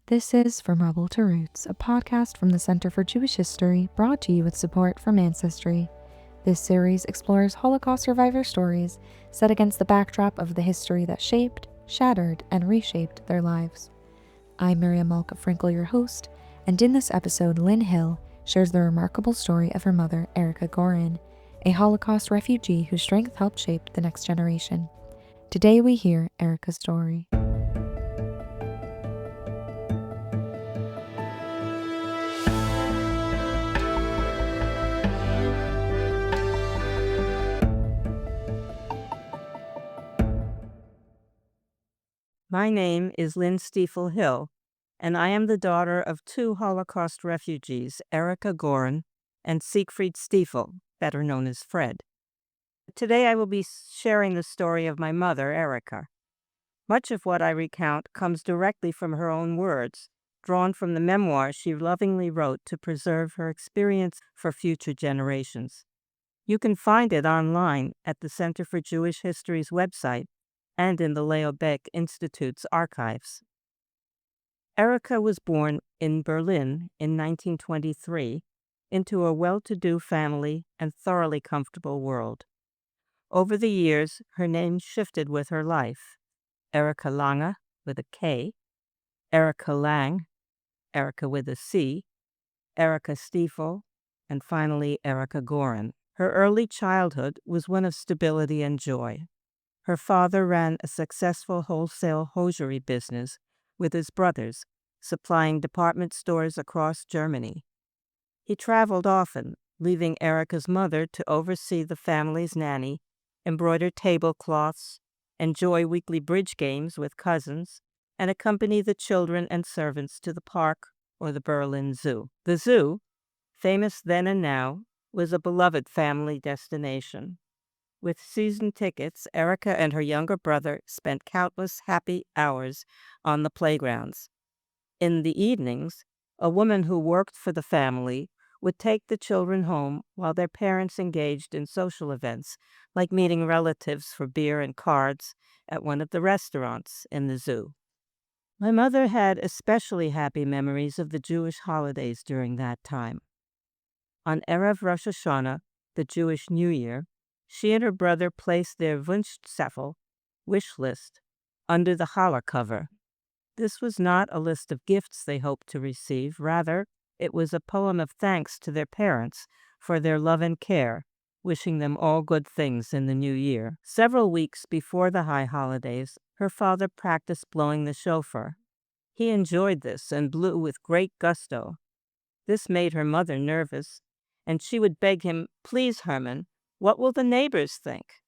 This is From Rubble to Roots, a podcast from the Center for Jewish History, brought to you with support from Ancestry. This series explores Holocaust survivor stories set against the backdrop of the history that shaped, shattered, and reshaped their lives. I'm Miriam Malka Frinkle, your host, and in this episode, Lynn Hill shares the remarkable story of her mother, Erica Gorin, a Holocaust refugee whose strength helped shape the next generation. Today we hear Erica's story. My name is Lynn Stiefel Hill, and I am the daughter of two Holocaust refugees, Erica Gorin and Siegfried Stiefel, better known as Fred. Today I will be sharing the story of my mother, Erica. Much of what I recount comes directly from her own words, drawn from the memoir she lovingly wrote to preserve her experience for future generations. You can find it online at the Center for Jewish History's website and in the Leo Baeck Institute's archives. Erica was born in Berlin in 1923 into a well-to-do family and thoroughly comfortable world. Over the years, her name shifted with her life. Erica Lange with a K, Erica Lang, Erica with a C, Erica Stiefel, and finally Erica Gorin. Her early childhood was one of stability and joy. Her father ran a successful wholesale hosiery business with his brothers, supplying department stores across Germany. He traveled often, leaving Erica's mother to oversee the family's nanny, embroider tablecloths, enjoy weekly bridge games with cousins, and accompany the children and servants to the park or the Berlin Zoo. The zoo, famous then and now, was a beloved family destination. With season tickets, Erica and her younger brother spent countless happy hours on the playgrounds. In the evenings, a woman who worked for the family would take the children home while their parents engaged in social events, like meeting relatives for beer and cards at one of the restaurants in the zoo. My mother had especially happy memories of the Jewish holidays during that time. On Erev Rosh Hashanah, the Jewish New Year, she and her brother placed their Wunschzettel, wish list, under the challah cover. This was not a list of gifts they hoped to receive. Rather, it was a poem of thanks to their parents for their love and care, wishing them all good things in the new year. Several weeks before the high holidays, her father practiced blowing the shofar. He enjoyed this and blew with great gusto. This made her mother nervous, and she would beg him, "Please, Herman, what will the neighbors think?"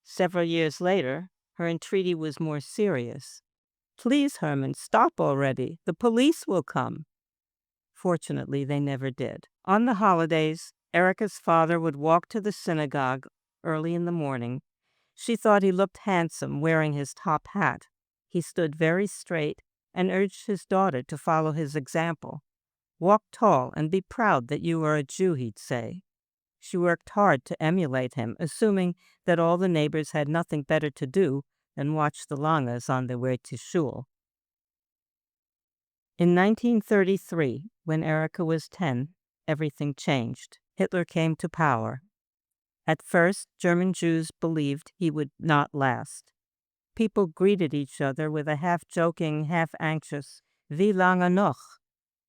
Several years later, her entreaty was more serious. "Please, Herman, stop already. The police will come." Fortunately, they never did. On the holidays, Erica's father would walk to the synagogue early in the morning. She thought he looked handsome wearing his top hat. He stood very straight and urged his daughter to follow his example. "Walk tall and be proud that you are a Jew," he'd say. She worked hard to emulate him, assuming that all the neighbors had nothing better to do than watch the Langes on their way to shul. In 1933, when Erica was 10, everything changed. Hitler came to power. At first, German Jews believed he would not last. People greeted each other with a half-joking, half-anxious, "Wie lange noch?"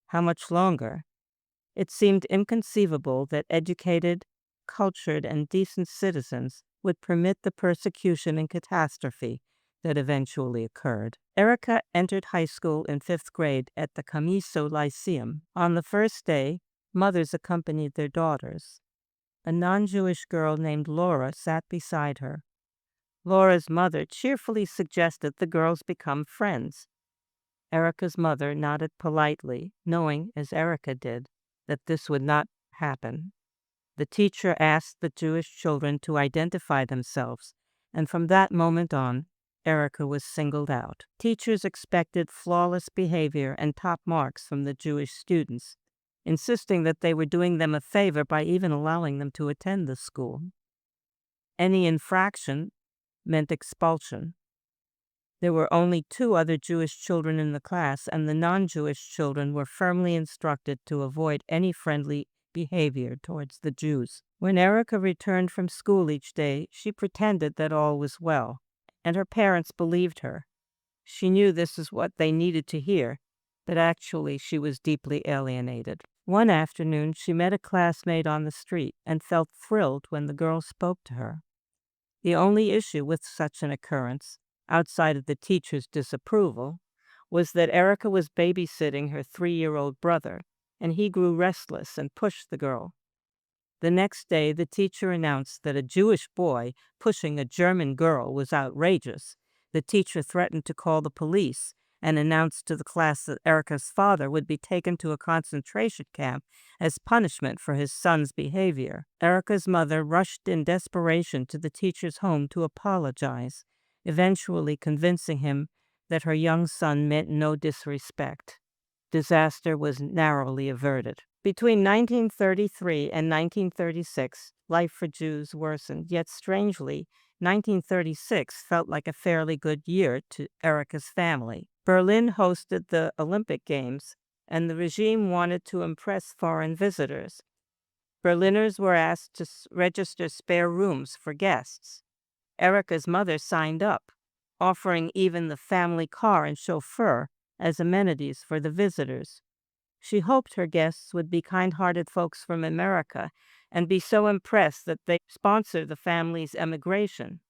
How much longer? It seemed inconceivable that educated, cultured, and decent citizens would permit the persecution and catastrophe that eventually occurred. Erica entered high school in 5th grade at the Camiso Lyceum. On the first day, mothers accompanied their daughters. A non-Jewish girl named Laura sat beside her. Laura's mother cheerfully suggested the girls become friends. Erica's mother nodded politely, knowing, as Erica did, that this would not happen. The teacher asked the Jewish children to identify themselves, and from that moment on, Erica was singled out. Teachers expected flawless behavior and top marks from the Jewish students, insisting that they were doing them a favor by even allowing them to attend the school. Any infraction meant expulsion. There were only 2 other Jewish children in the class, and the non-Jewish children were firmly instructed to avoid any friendly behavior towards the Jews. When Erica returned from school each day, she pretended that all was well, and her parents believed her. She knew this is what they needed to hear, but actually she was deeply alienated. One afternoon, she met a classmate on the street and felt thrilled when the girl spoke to her. The only issue with such an occurrence, outside of the teacher's disapproval, was that Erica was babysitting her 3-year-old brother, and he grew restless and pushed the girl. The next day, the teacher announced that a Jewish boy pushing a German girl was outrageous. The teacher threatened to call the police and announced to the class that Erica's father would be taken to a concentration camp as punishment for his son's behavior. Erica's mother rushed in desperation to the teacher's home to apologize, eventually convincing him that her young son meant no disrespect. Disaster was narrowly averted. Between 1933 and 1936, life for Jews worsened, yet strangely, 1936 felt like a fairly good year to Erica's family. Berlin hosted the Olympic Games, and the regime wanted to impress foreign visitors. Berliners were asked to register spare rooms for guests. Erica's mother signed up, offering even the family car and chauffeur as amenities for the visitors. She hoped her guests would be kind-hearted folks from America and be so impressed that they'd sponsor the family's emigration.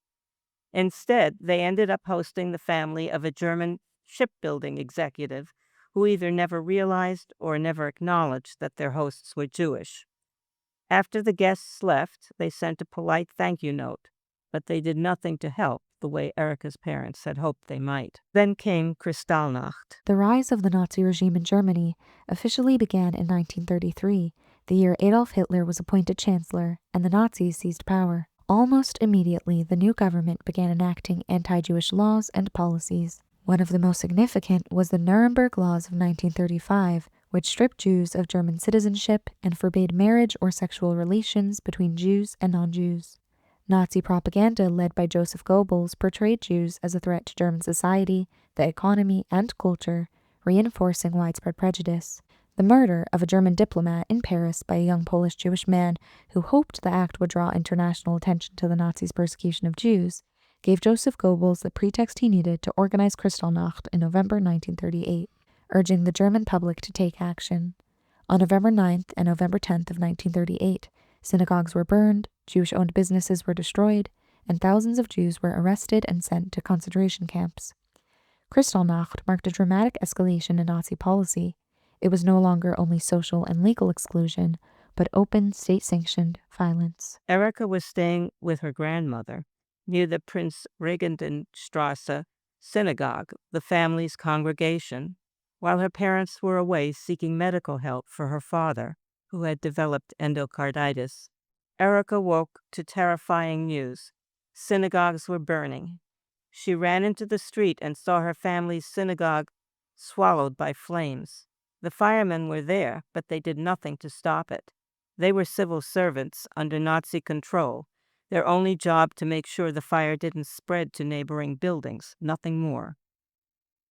Instead, they ended up hosting the family of a German shipbuilding executive who either never realized or never acknowledged that their hosts were Jewish. After the guests left, they sent a polite thank you note, but they did nothing to help the way Erica's parents had hoped they might. Then came Kristallnacht. The rise of the Nazi regime in Germany officially began in 1933, the year Adolf Hitler was appointed chancellor and the Nazis seized power. Almost immediately, the new government began enacting anti-Jewish laws and policies. One of the most significant was the Nuremberg Laws of 1935, which stripped Jews of German citizenship and forbade marriage or sexual relations between Jews and non-Jews. Nazi propaganda led by Joseph Goebbels portrayed Jews as a threat to German society, the economy, and culture, reinforcing widespread prejudice. The murder of a German diplomat in Paris by a young Polish Jewish man who hoped the act would draw international attention to the Nazis' persecution of Jews gave Joseph Goebbels the pretext he needed to organize Kristallnacht in November 1938, urging the German public to take action. On November 9th and November 10th of 1938, synagogues were burned, Jewish-owned businesses were destroyed, and thousands of Jews were arrested and sent to concentration camps. Kristallnacht marked a dramatic escalation in Nazi policy. It was no longer only social and legal exclusion, but open, state-sanctioned violence. Erica was staying with her grandmother near the Prince Regentenstrasse synagogue, the family's congregation, while her parents were away seeking medical help for her father, who had developed endocarditis. Erica woke to terrifying news. Synagogues were burning. She ran into the street and saw her family's synagogue swallowed by flames. The firemen were there, but they did nothing to stop it. They were civil servants under Nazi control, their only job to make sure the fire didn't spread to neighboring buildings, nothing more.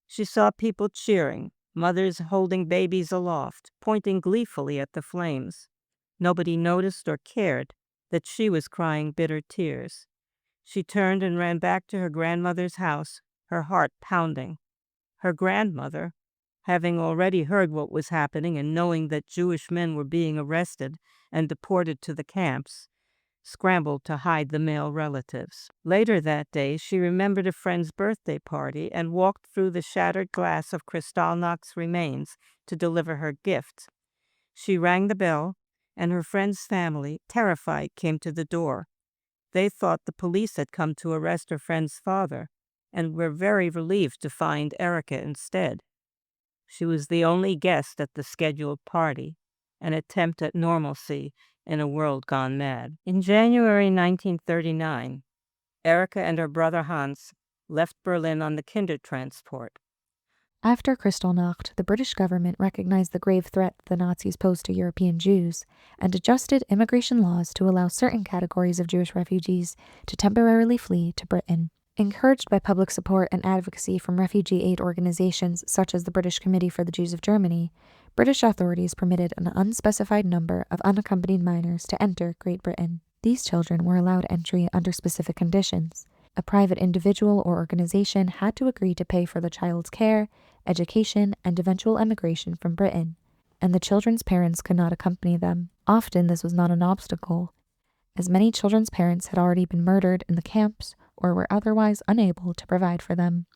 She saw people cheering, mothers holding babies aloft, pointing gleefully at the flames. Nobody noticed or cared that she was crying bitter tears. She turned and ran back to her grandmother's house, her heart pounding. Her grandmother, having already heard what was happening and knowing that Jewish men were being arrested and deported to the camps, scrambled to hide the male relatives. Later that day, she remembered a friend's birthday party and walked through the shattered glass of Kristallnacht's remains to deliver her gift. She rang the bell, and her friend's family, terrified, came to the door. They thought the police had come to arrest her friend's father, and were very relieved to find Erica instead. She was the only guest at the scheduled party, an attempt at normalcy in a world gone mad. In January 1939, Erica and her brother Hans left Berlin on the Kindertransport. After Kristallnacht, the British government recognized the grave threat the Nazis posed to European Jews and adjusted immigration laws to allow certain categories of Jewish refugees to temporarily flee to Britain. Encouraged by public support and advocacy from refugee aid organizations such as the British Committee for the Jews of Germany, British authorities permitted an unspecified number of unaccompanied minors to enter Great Britain. These children were allowed entry under specific conditions. A private individual or organization had to agree to pay for the child's care, education, and eventual emigration from Britain, and the children's parents could not accompany them. Often this was not an obstacle, as many children's parents had already been murdered in the camps or were otherwise unable to provide for them.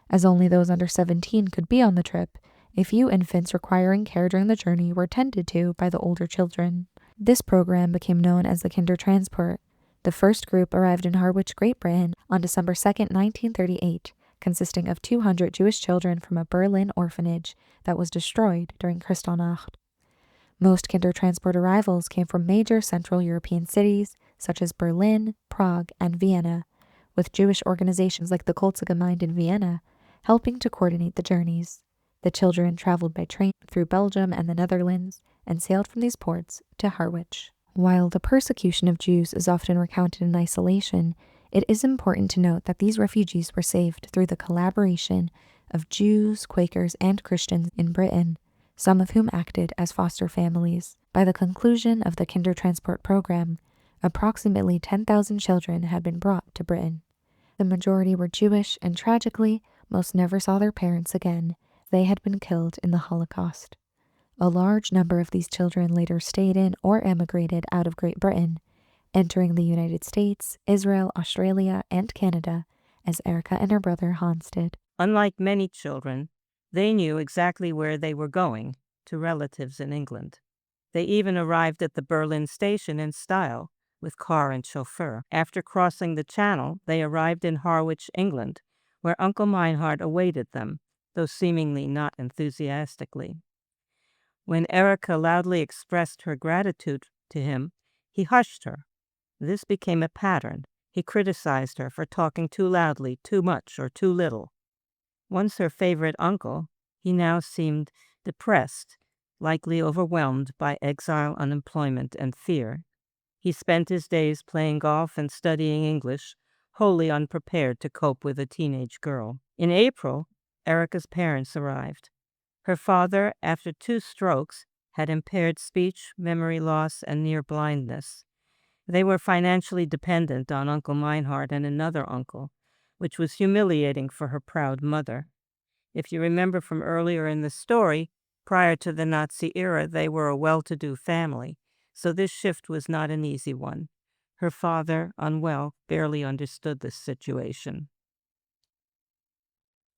As only those under 17 could be on the trip, a few infants requiring care during the journey were tended to by the older children. This program became known as the Kindertransport. The first group arrived in Harwich, Great Britain on December 2, 1938, consisting of 200 Jewish children from a Berlin orphanage that was destroyed during Kristallnacht. Most Kindertransport arrivals came from major Central European cities such as Berlin, Prague, and Vienna, with Jewish organizations like the Kultgemeinde in Vienna helping to coordinate the journeys. The children traveled by train through Belgium and the Netherlands and sailed from these ports to Harwich. While the persecution of Jews is often recounted in isolation, it is important to note that these refugees were saved through the collaboration of Jews, Quakers, and Christians in Britain, some of whom acted as foster families. By the conclusion of the Kindertransport program, approximately 10,000 children had been brought to Britain. The majority were Jewish, and tragically, most never saw their parents again. They had been killed in the Holocaust. A large number of these children later stayed in or emigrated out of Great Britain, entering the United States, Israel, Australia, and Canada, as Erica and her brother Hans did. Unlike many children, they knew exactly where they were going, to relatives in England. They even arrived at the Berlin station in style, with car and chauffeur. After crossing the Channel, they arrived in Harwich, England, where Uncle Meinhard awaited them, though seemingly not enthusiastically. When Erica loudly expressed her gratitude to him, he hushed her. This became a pattern. He criticized her for talking too loudly, too much, or too little. Once her favorite uncle, he now seemed depressed, likely overwhelmed by exile, unemployment, and fear. He spent his days playing golf and studying English, wholly unprepared to cope with a teenage girl. In April, Erica's parents arrived. Her father, after 2 strokes, had impaired speech, memory loss, and near blindness. They were financially dependent on Uncle Meinhard and another uncle, which was humiliating for her proud mother. If you remember from earlier in the story, prior to the Nazi era, they were a well-to-do family, so this shift was not an easy one. Her father, unwell, barely understood this situation.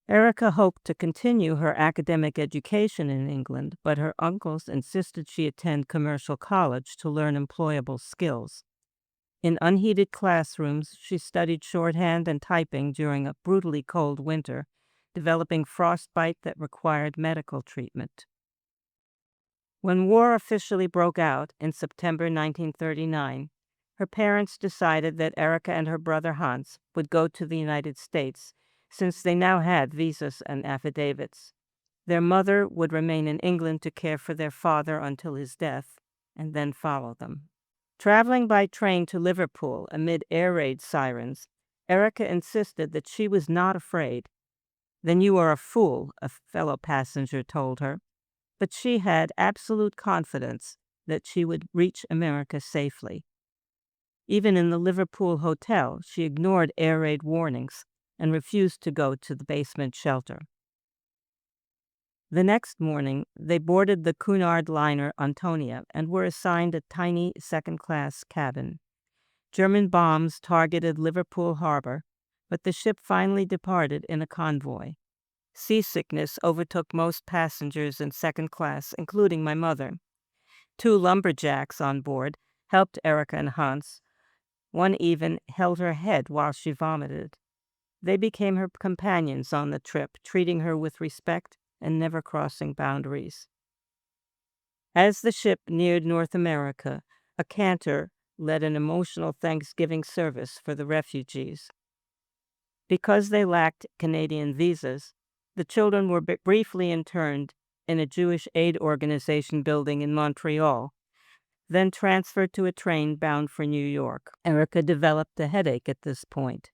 Erica hoped to continue her academic education in England, but her uncles insisted she attend commercial college to learn employable skills. In unheated classrooms, she studied shorthand and typing during a brutally cold winter, developing frostbite that required medical treatment. When war officially broke out in September 1939, her parents decided that Erica and her brother Hans would go to the United States, since they now had visas and affidavits. Their mother would remain in England to care for their father until his death, and then follow them. Traveling by train to Liverpool amid air raid sirens, Erica insisted that she was not afraid. "Then you are a fool," a fellow passenger told her. But she had absolute confidence that she would reach America safely. Even in the Liverpool hotel, she ignored air raid warnings and refused to go to the basement shelter. The next morning, they boarded the Cunard liner Antonia and were assigned a tiny second-class cabin. German bombs targeted Liverpool harbor, but the ship finally departed in a convoy. Seasickness overtook most passengers in second class, including my mother. 2 lumberjacks on board helped Erica and Hans. One even held her head while she vomited. They became her companions on the trip, treating her with respect and never crossing boundaries. As the ship neared North America, a cantor led an emotional Thanksgiving service for the refugees. Because they lacked Canadian visas, the children were briefly interned in a Jewish aid organization building in Montreal, then transferred to a train bound for New York. Erica developed a headache at this point.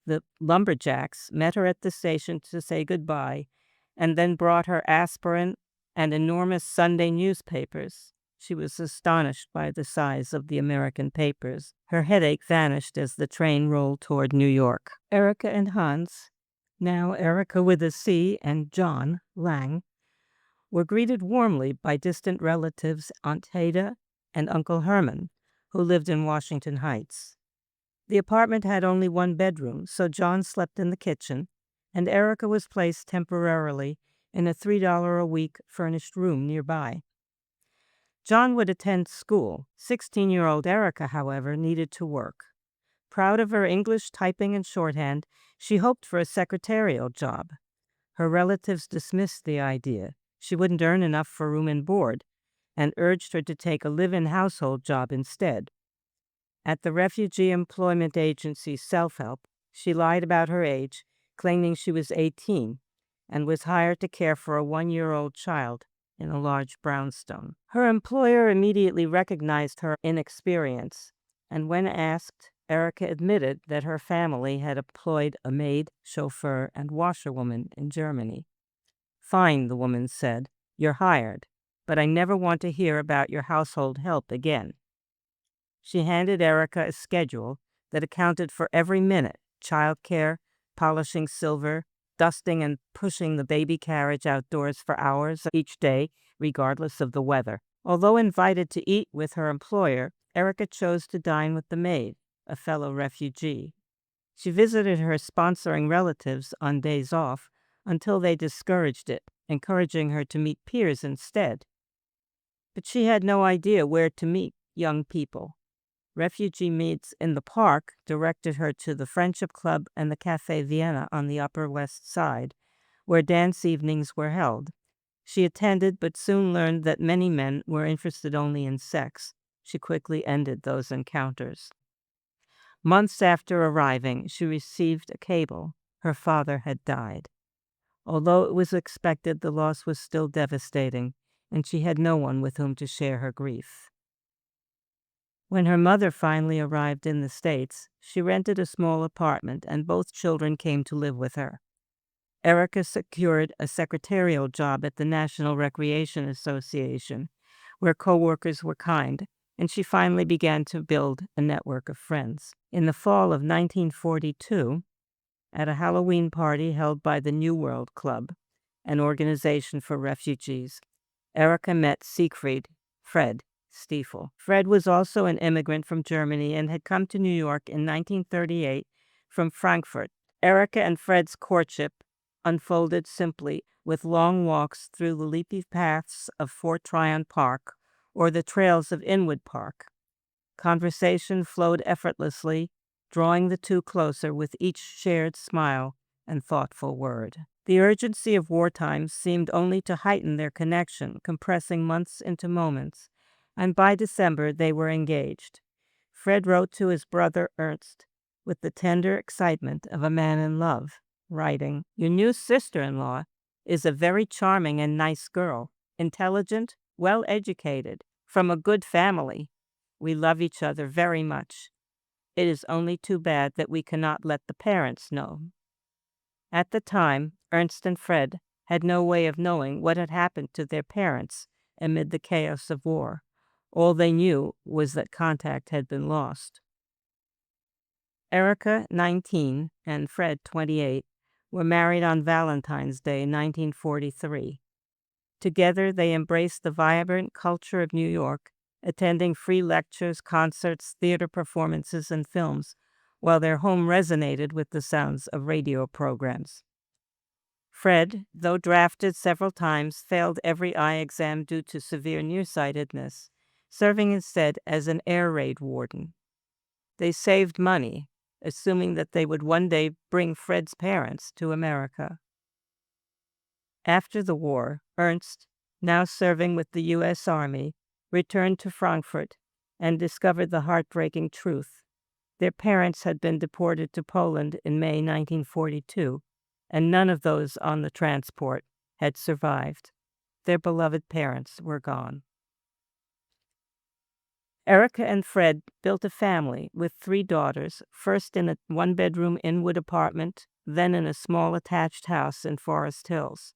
The lumberjacks met her at the station to say goodbye and then brought her aspirin and enormous Sunday newspapers. She was astonished by the size of the American papers. Her headache vanished as the train rolled toward New York. Erica and Hans, now Erica with a C and John Lang, were greeted warmly by distant relatives Aunt Haida and Uncle Herman, who lived in Washington Heights. The apartment had only one bedroom, so John slept in the kitchen, and Erica was placed temporarily in a $3 a week furnished room nearby. John would attend school. 16-year-old Erica, however, needed to work. Proud of her English typing and shorthand, she hoped for a secretarial job. Her relatives dismissed the idea. She wouldn't earn enough for room and board, and urged her to take a live-in household job instead. At the Refugee Employment Agency's self-help, she lied about her age, claiming she was 18, and was hired to care for a 1-year-old child in a large brownstone. Her employer immediately recognized her inexperience, and when asked, Erica admitted that her family had employed a maid, chauffeur, and washerwoman in Germany. "Fine," the woman said, "you're hired, but I never want to hear about your household help again." She handed Erica a schedule that accounted for every minute: childcare, polishing silver, dusting and pushing the baby carriage outdoors for hours each day, regardless of the weather. Although invited to eat with her employer, Erica chose to dine with the maid, a fellow refugee. She visited her sponsoring relatives on days off until they discouraged it, encouraging her to meet peers instead. But she had no idea where to meet young people. Refugee meets in the park directed her to the Friendship Club and the Café Vienna on the Upper West Side, where dance evenings were held. She attended, but soon learned that many men were interested only in sex. She quickly ended those encounters. Months after arriving, she received a cable. Her father had died. Although it was expected, the loss was still devastating, and she had no one with whom to share her grief. When her mother finally arrived in the States, she rented a small apartment, and both children came to live with her. Erica secured a secretarial job at the National Recreation Association, where coworkers were kind, and she finally began to build a network of friends. In the fall of 1942, at a Halloween party held by the New World Club, an organization for refugees, Erica met Fred Stiefel. Fred was also an immigrant from Germany and had come to New York in 1938 from Frankfurt. Erica and Fred's courtship unfolded simply, with long walks through the leafy paths of Fort Tryon Park or the trails of Inwood Park. Conversation flowed effortlessly, drawing the two closer with each shared smile and thoughtful word. The urgency of wartime seemed only to heighten their connection, compressing months into moments, and by December they were engaged. Fred wrote to his brother Ernst with the tender excitement of a man in love, writing, "Your new sister-in-law is a very charming and nice girl, intelligent, well-educated, from a good family. We love each other very much. It is only too bad that we cannot let the parents know." At the time, Ernst and Fred had no way of knowing what had happened to their parents amid the chaos of war. All they knew was that contact had been lost. Erica, 19, and Fred, 28, were married on Valentine's Day, 1943. Together, they embraced the vibrant culture of New York, attending free lectures, concerts, theater performances, and films, while their home resonated with the sounds of radio programs. Fred, though drafted several times, failed every eye exam due to severe nearsightedness, serving instead as an air raid warden. They saved money, assuming that they would one day bring Fred's parents to America. After the war, Ernst, now serving with the U.S. Army, returned to Frankfurt and discovered the heartbreaking truth. Their parents had been deported to Poland in May 1942, and none of those on the transport had survived. Their beloved parents were gone. Erica and Fred built a family with 3 daughters, first in a one-bedroom Inwood apartment, then in a small attached house in Forest Hills.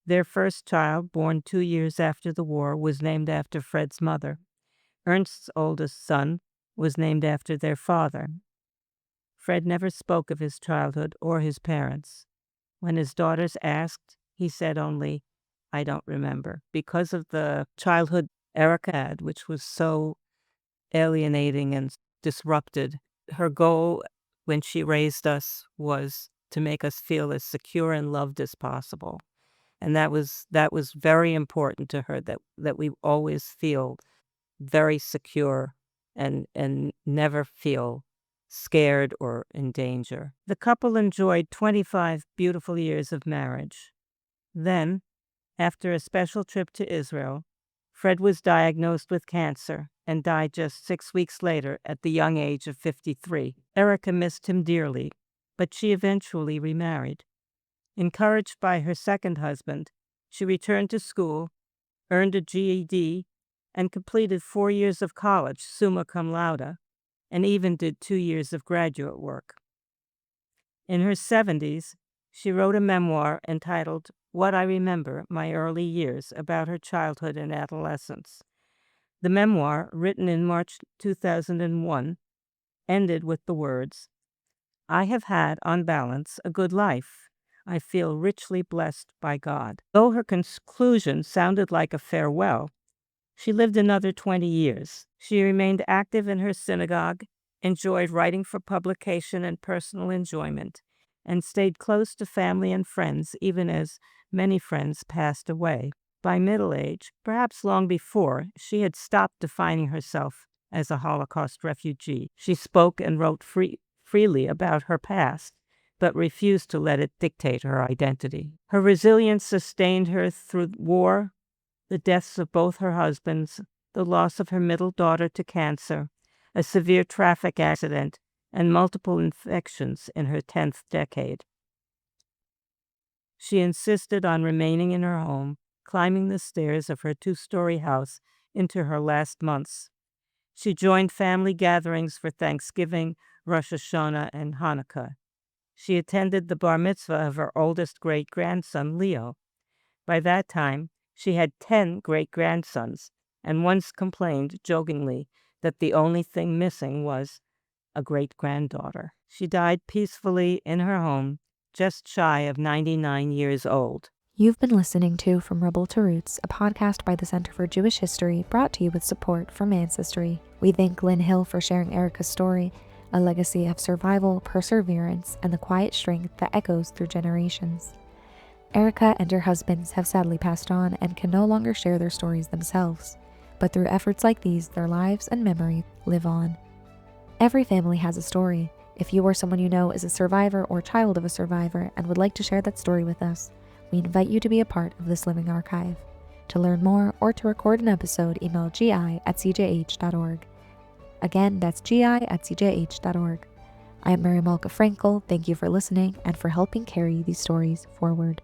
Their first child, born 2 years after the war, was named after Fred's mother. Ernst's oldest son was named after their father. Fred never spoke of his childhood or his parents. When his daughters asked, he said only, "I don't remember," because of the childhood Erica had, which was so alienating and disrupted. Her goal when she raised us was to make us feel as secure and loved as possible. And that was very important to her, that we always feel very secure and never feel scared or in danger. The couple enjoyed 25 beautiful years of marriage. Then, after a special trip to Israel, Fred was diagnosed with cancer and died just 6 weeks later at the young age of 53. Erica missed him dearly, but she eventually remarried. Encouraged by her second husband, she returned to school, earned a GED, and completed 4 years of college, summa cum laude, and even did 2 years of graduate work. In her 70s, she wrote a memoir entitled What I Remember, My Early Years, about her childhood and adolescence. The memoir, written in March 2001, ended with the words, "I have had, on balance, a good life. I feel richly blessed by God." Though her conclusion sounded like a farewell, she lived another 20 years. She remained active in her synagogue, enjoyed writing for publication and personal enjoyment, and stayed close to family and friends even as many friends passed away. By middle age, perhaps long before, she had stopped defining herself as a Holocaust refugee. She spoke and wrote freely about her past, but refused to let it dictate her identity. Her resilience sustained her through war, the deaths of both her husbands, the loss of her middle daughter to cancer, a severe traffic accident, and multiple infections in her 10th decade. She insisted on remaining in her home, climbing the stairs of her 2-story house into her last months. She joined family gatherings for Thanksgiving, Rosh Hashanah, and Hanukkah. She attended the bar mitzvah of her oldest great-grandson, Leo. By that time, she had 10 great-grandsons, and once complained, jokingly, that the only thing missing was a great-granddaughter. She died peacefully in her home, just shy of 99 years old. You've been listening to From Rubble to Roots, a podcast by the Center for Jewish History, brought to you with support from Ancestry. We thank Lynn Hill for sharing Erica's story, a legacy of survival, perseverance, and the quiet strength that echoes through generations. Erica and her husbands have sadly passed on and can no longer share their stories themselves, but through efforts like these, their lives and memory live on. Every family has a story. If you or someone you know is a survivor or child of a survivor and would like to share that story with us, we invite you to be a part of this living archive. To learn more or to record an episode, email gi@cjh.org. Again, that's gi@cjh.org. I am Mary Malka Frankel. Thank you for listening and for helping carry these stories forward.